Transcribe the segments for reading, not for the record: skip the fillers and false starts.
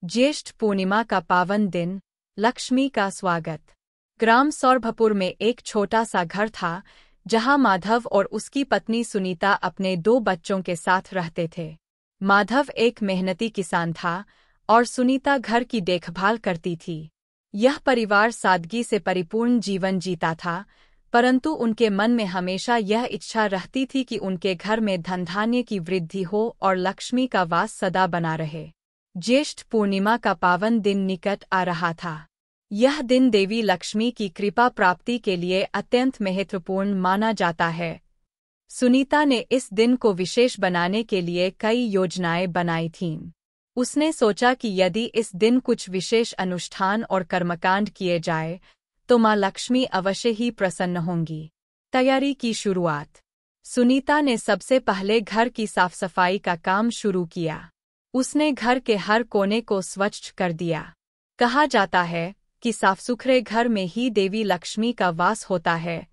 ज्येष्ठ पूर्णिमा का पावन दिन, लक्ष्मी का स्वागत। ग्राम सौरभपुर में एक छोटा सा घर था, जहां माधव और उसकी पत्नी सुनीता अपने 2 बच्चों के साथ रहते थे। माधव एक मेहनती किसान था और सुनीता घर की देखभाल करती थी। यह परिवार सादगी से परिपूर्ण जीवन जीता था, परंतु उनके मन में हमेशा यह इच्छा रहती थी कि उनके घर में धन धान्य की वृद्धि हो और लक्ष्मी का वास सदा बना रहे। ज्येष्ठ पूर्णिमा का पावन दिन निकट आ रहा था। यह दिन देवी लक्ष्मी की कृपा प्राप्ति के लिए अत्यंत महत्वपूर्ण माना जाता है। सुनीता ने इस दिन को विशेष बनाने के लिए कई योजनाएं बनाई थीं। उसने सोचा कि यदि इस दिन कुछ विशेष अनुष्ठान और कर्मकांड किए जाए, तो माँ लक्ष्मी अवश्य ही प्रसन्न होंगी। तैयारी की शुरुआत। सुनीता ने सबसे पहले घर की साफ सफाई का काम शुरू किया। उसने घर के हर कोने को स्वच्छ कर दिया। कहा जाता है कि साफ सुथरे घर में ही देवी लक्ष्मी का वास होता है।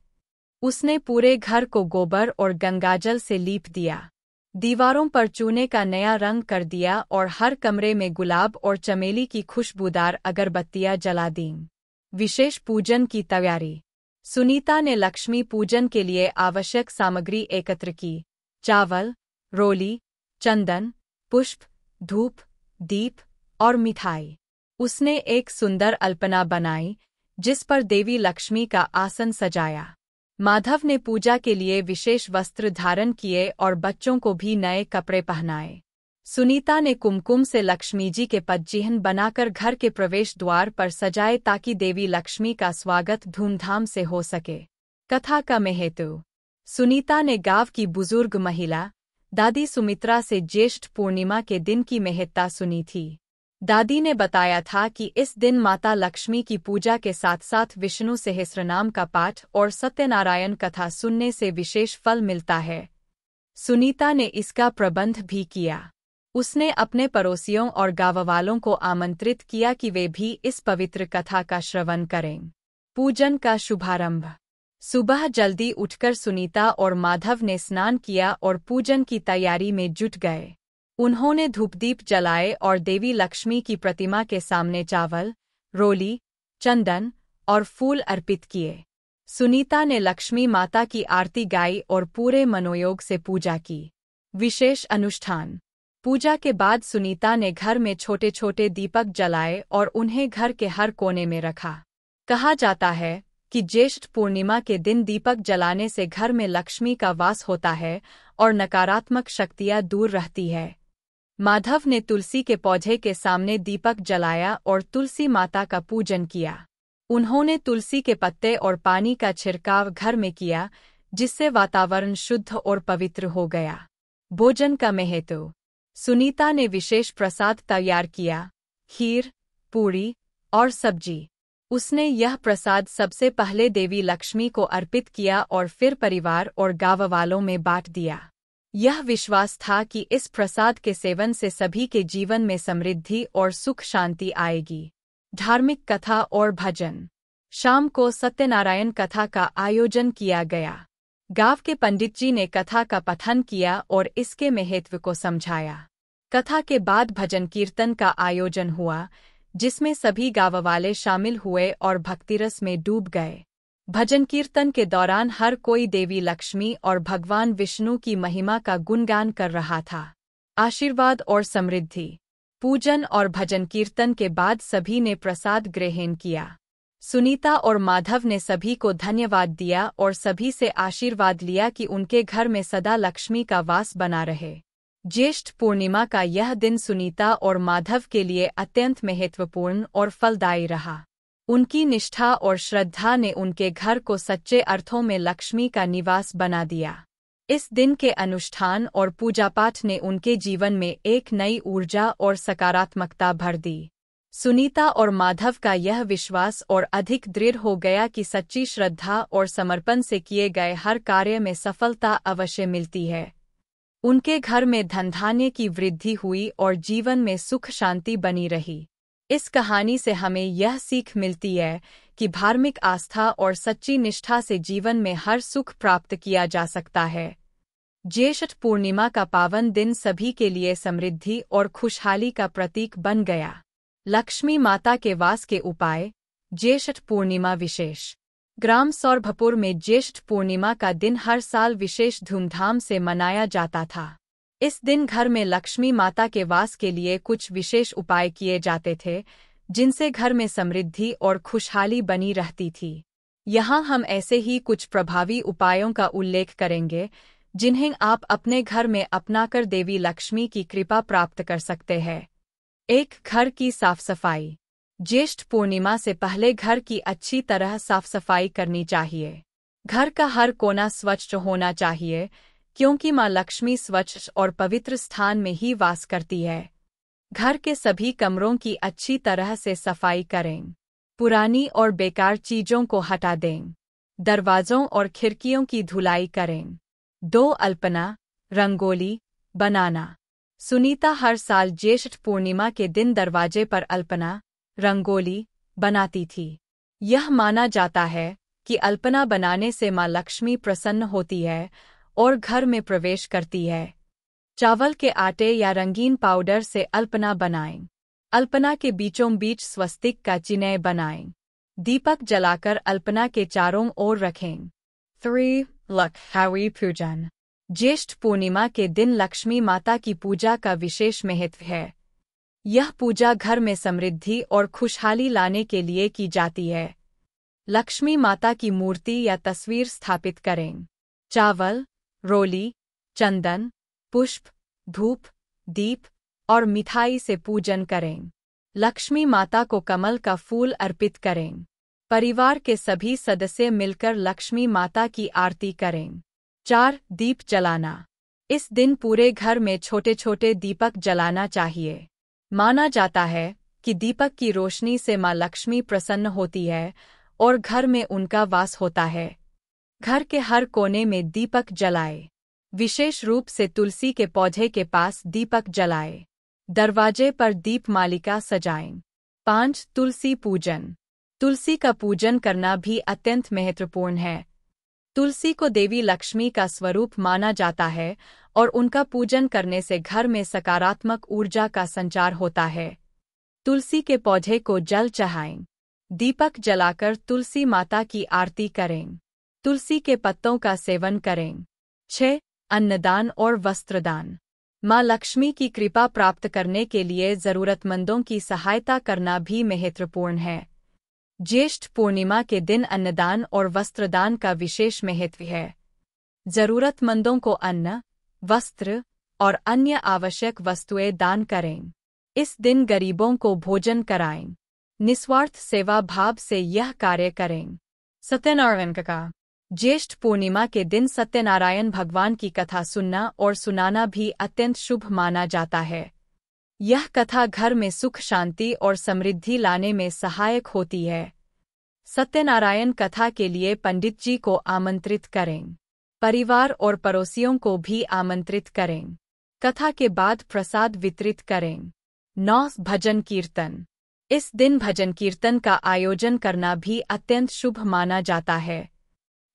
उसने पूरे घर को गोबर और गंगाजल से लीप दिया। दीवारों पर चूने का नया रंग कर दिया और हर कमरे में गुलाब और चमेली की खुशबूदार अगरबत्तियां जला दीं। विशेष पूजन की तैयारी। सुनीता ने लक्ष्मी पूजन के लिए आवश्यक सामग्री एकत्र की। चावल, रोली, चंदन, पुष्प, धूप, दीप और मिठाई। उसने एक सुंदर अल्पना बनाई, जिस पर देवी लक्ष्मी का आसन सजाया। माधव ने पूजा के लिए विशेष वस्त्र धारण किए और बच्चों को भी नए कपड़े पहनाए। सुनीता ने कुमकुम से लक्ष्मी जी के पदचिह्न बनाकर घर के प्रवेश द्वार पर सजाए ताकि देवी लक्ष्मी का स्वागत धूमधाम से हो सके। कथा का महत्व। सुनीता ने गांव की बुजुर्ग महिला दादी सुमित्रा से ज्येष्ठ पूर्णिमा के दिन की महत्ता सुनी थी। दादी ने बताया था कि इस दिन माता लक्ष्मी की पूजा के साथ साथ विष्णु सहस्रनाम का पाठ और सत्यनारायण कथा सुनने से विशेष फल मिलता है। सुनीता ने इसका प्रबंध भी किया। उसने अपने पड़ोसियों और गांववालों को आमंत्रित किया कि वे भी इस पवित्र कथा का श्रवण करें। पूजन का शुभारंभ। सुबह जल्दी उठकर सुनीता और माधव ने स्नान किया और पूजन की तैयारी में जुट गए। उन्होंने धूपदीप जलाए और देवी लक्ष्मी की प्रतिमा के सामने चावल, रोली, चंदन और फूल अर्पित किए। सुनीता ने लक्ष्मी माता की आरती गाई और पूरे मनोयोग से पूजा की। विशेष अनुष्ठान। पूजा के बाद सुनीता ने घर में छोटे छोटे दीपक जलाए और उन्हें घर के हर कोने में रखा। कहा जाता है कि ज्येष्ठ पूर्णिमा के दिन दीपक जलाने से घर में लक्ष्मी का वास होता है और नकारात्मक शक्तियां दूर रहती है। माधव ने तुलसी के पौधे के सामने दीपक जलाया और तुलसी माता का पूजन किया। उन्होंने तुलसी के पत्ते और पानी का छिड़काव घर में किया, जिससे वातावरण शुद्ध और पवित्र हो गया। भोजन का महत्व। सुनीता ने विशेष प्रसाद तैयार किया, खीर, पूरी और सब्जी। उसने यह प्रसाद सबसे पहले देवी लक्ष्मी को अर्पित किया और फिर परिवार और गांव वालों में बांट दिया। यह विश्वास था कि इस प्रसाद के सेवन से सभी के जीवन में समृद्धि और सुख शांति आएगी। धार्मिक कथा और भजन। शाम को सत्यनारायण कथा का आयोजन किया गया। गांव के पंडित जी ने कथा का पठन किया और इसके महत्व को समझाया। कथा के बाद भजन कीर्तन का आयोजन हुआ, जिसमें सभी गांव वाले शामिल हुए और भक्तिरस में डूब गए। भजन कीर्तन के दौरान हर कोई देवी लक्ष्मी और भगवान विष्णु की महिमा का गुणगान कर रहा था। आशीर्वाद और समृद्धि। पूजन और भजन कीर्तन के बाद सभी ने प्रसाद ग्रहण किया। सुनीता और माधव ने सभी को धन्यवाद दिया और सभी से आशीर्वाद लिया कि उनके घर में सदा लक्ष्मी का वास बना रहे। ज्येष्ठ पूर्णिमा का यह दिन सुनीता और माधव के लिए अत्यंत महत्वपूर्ण और फलदायी रहा। उनकी निष्ठा और श्रद्धा ने उनके घर को सच्चे अर्थों में लक्ष्मी का निवास बना दिया। इस दिन के अनुष्ठान और पूजा पाठ ने उनके जीवन में एक नई ऊर्जा और सकारात्मकता भर दी। सुनीता और माधव का यह विश्वास और अधिक दृढ़ हो गया कि सच्ची श्रद्धा और समर्पण से किए गए हर कार्य में सफलता अवश्य मिलती है। उनके घर में धन धान्य की वृद्धि हुई और जीवन में सुख शांति बनी रही। इस कहानी से हमें यह सीख मिलती है कि धार्मिक आस्था और सच्ची निष्ठा से जीवन में हर सुख प्राप्त किया जा सकता है। ज्येष्ठ पूर्णिमा का पावन दिन सभी के लिए समृद्धि और खुशहाली का प्रतीक बन गया। लक्ष्मी माता के वास के उपाय। ज्येष्ठ पूर्णिमा विशेष। ग्राम सौरभपुर में ज्येष्ठ पूर्णिमा का दिन हर साल विशेष धूमधाम से मनाया जाता था। इस दिन घर में लक्ष्मी माता के वास के लिए कुछ विशेष उपाय किए जाते थे, जिनसे घर में समृद्धि और खुशहाली बनी रहती थी। यहाँ हम ऐसे ही कुछ प्रभावी उपायों का उल्लेख करेंगे, जिन्हें आप अपने घर में अपनाकर देवी लक्ष्मी की कृपा प्राप्त कर सकते हैं। 1. घर की साफ सफाई। ज्येष्ठ पूर्णिमा से पहले घर की अच्छी तरह साफ सफाई करनी चाहिए। घर का हर कोना स्वच्छ होना चाहिए, क्योंकि माँ लक्ष्मी स्वच्छ और पवित्र स्थान में ही वास करती है। घर के सभी कमरों की अच्छी तरह से सफाई करें। पुरानी और बेकार चीजों को हटा दें। दरवाजों और खिड़कियों की धुलाई करें। 2. अल्पना, रंगोली बनाना। सुनीता हर साल ज्येष्ठ पूर्णिमा के दिन दरवाजे पर अल्पना, रंगोली बनाती थी। यह माना जाता है कि अल्पना बनाने से माँ लक्ष्मी प्रसन्न होती है और घर में प्रवेश करती है। चावल के आटे या रंगीन पाउडर से अल्पना बनाएं। अल्पना के बीचों बीच स्वस्तिक का चिन्ह बनाएं। दीपक जलाकर अल्पना के चारों ओर रखें। 3. लक्ष्मी पूजन। ज्येष्ठ पूर्णिमा के दिन लक्ष्मी माता की पूजा का विशेष महत्व है। यह पूजा घर में समृद्धि और खुशहाली लाने के लिए की जाती है। लक्ष्मी माता की मूर्ति या तस्वीर स्थापित करें। चावल, रोली, चंदन, पुष्प, धूप, दीप और मिठाई से पूजन करें। लक्ष्मी माता को कमल का फूल अर्पित करें। परिवार के सभी सदस्य मिलकर लक्ष्मी माता की आरती करें। 4. दीप जलाना। इस दिन पूरे घर में छोटे छोटे दीपक जलाना चाहिए। माना जाता है कि दीपक की रोशनी से माँ लक्ष्मी प्रसन्न होती है और घर में उनका वास होता है। घर के हर कोने में दीपक जलाए। विशेष रूप से तुलसी के पौधे के पास दीपक जलाए। दरवाजे पर दीपमालिका सजाएं। 5. तुलसी पूजन। तुलसी का पूजन करना भी अत्यंत महत्वपूर्ण है। तुलसी को देवी लक्ष्मी का स्वरूप माना जाता है और उनका पूजन करने से घर में सकारात्मक ऊर्जा का संचार होता है। तुलसी के पौधे को जल चढ़ाएं। दीपक जलाकर तुलसी माता की आरती करें। तुलसी के पत्तों का सेवन करें। 6. अन्नदान और वस्त्रदान। माँ लक्ष्मी की कृपा प्राप्त करने के लिए जरूरतमंदों की सहायता करना भी महत्वपूर्ण है। ज्येष्ठ पूर्णिमा के दिन अन्नदान और वस्त्रदान का विशेष महत्व है। जरूरतमंदों को अन्न, वस्त्र और अन्य आवश्यक वस्तुएं दान करें। इस दिन गरीबों को भोजन कराएं। निस्वार्थ सेवा भाव से यह कार्य करें। सत्यनारायण कथा। ज्येष्ठ पूर्णिमा के दिन सत्यनारायण भगवान की कथा सुनना और सुनाना भी अत्यंत शुभ माना जाता है। यह कथा घर में सुख शांति और समृद्धि लाने में सहायक होती है। सत्यनारायण कथा के लिए पंडित जी को आमंत्रित करें। परिवार और पड़ोसियों को भी आमंत्रित करें। कथा के बाद प्रसाद वितरित करें। 9. भजन कीर्तन। इस दिन भजन कीर्तन का आयोजन करना भी अत्यंत शुभ माना जाता है।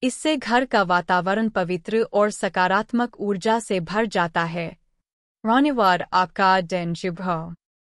इससे घर का वातावरण पवित्र और सकारात्मक ऊर्जा से भर जाता है। धन्यवाद। आपका दिन शुभ हो।